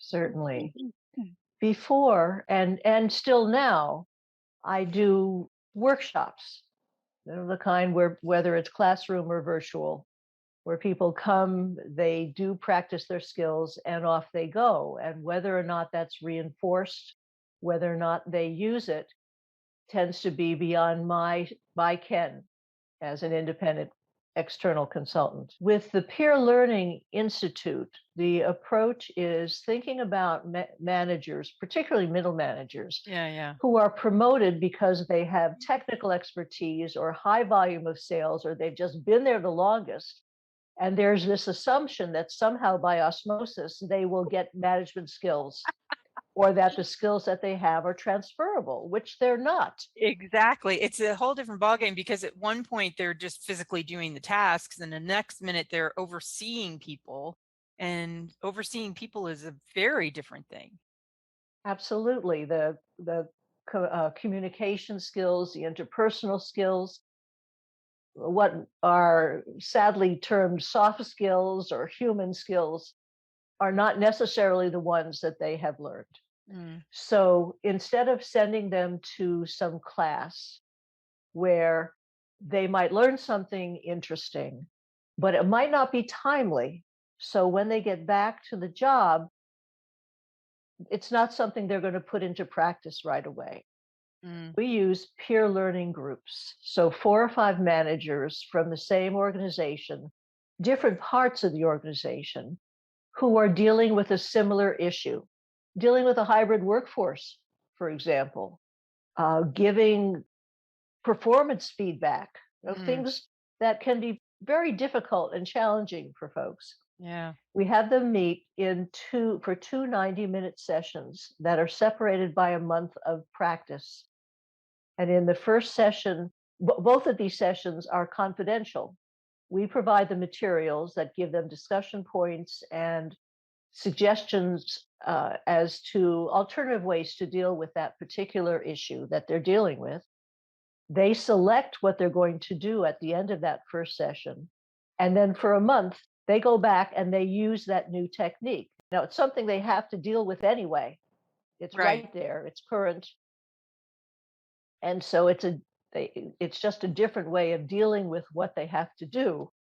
certainly. Before and still now, I do workshops, the kind where whether it's classroom or virtual, where people come, they do practice their skills, and off they go. And whether or not that's reinforced, whether or not they use it, tends to be beyond my ken as an independent external consultant. With the Peer Learning Institute, the approach is thinking about managers, particularly middle managers, Yeah, yeah. who are promoted because they have technical expertise or high volume of sales, or they've just been there the longest. And there's this assumption that somehow by osmosis, they will get management skills or that the skills that they have are transferable, which they're not. Exactly. It's a whole different ballgame because at one point they're just physically doing the tasks, and the next minute they're overseeing people. And overseeing people is a very different thing. Absolutely. The communication skills, the interpersonal skills, what are sadly termed soft skills or human skills, are not necessarily the ones that they have learned. Mm, So instead of sending them to some class where they might learn something interesting, but it might not be timely. So when they get back to the job, it's not something they're going to put into practice right away. mm, We use peer learning groups. So 4 or 5 managers from the same organization, different parts of the organization, who are dealing with a similar issue, dealing with a hybrid workforce, for example, giving performance feedback, mm, things that can be very difficult and challenging for folks. yeah. We have them meet in two 90-minute sessions that are separated by a month of practice. And in the first session, both of these sessions are confidential. We provide the materials that give them discussion points and suggestions as to alternative ways to deal with that particular issue that they're dealing with. They select what they're going to do at the end of that first session. And then for a month, they go back and they use that new technique. Now, it's something they have to deal with anyway. It's Right. right there, it's current. And so it's just a different way of dealing with what they have to do.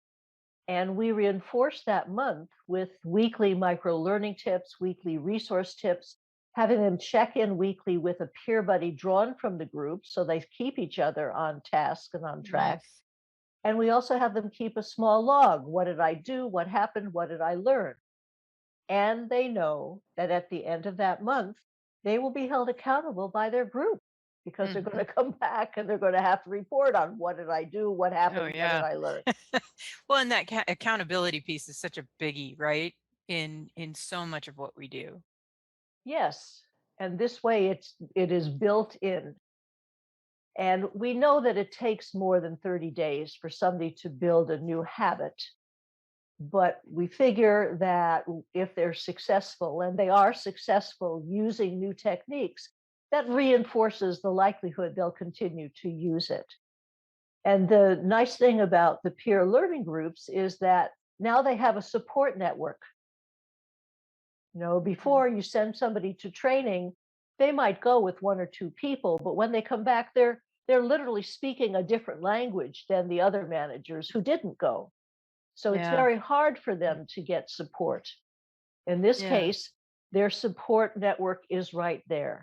And we reinforce that month with weekly micro learning tips, weekly resource tips, having them check in weekly with a peer buddy drawn from the group so they keep each other on task and on track. Nice. And we also have them keep a small log. What did I do? What happened? What did I learn? And they know that at the end of that month, they will be held accountable by their group because they're going Hmm. to come back and they're going to have to report on what did I do? What Oh, happened? What did yeah. I learn? Well, and that accountability piece is such a biggie, right? In so much of what we do. Yes. And this way it is built in. And we know that it takes more than 30 days for somebody to build a new habit. But we figure that if they're successful, and they are successful using new techniques, that reinforces the likelihood they'll continue to use it. And the nice thing about the peer learning groups is that now they have a support network. Mm. Before you send somebody to training, they might go with 1 or 2 people, but when they come back, they're literally speaking a different language than the other managers who didn't go. So it's Yeah. very hard for them to get support. In this Yeah. case, their support network is right there.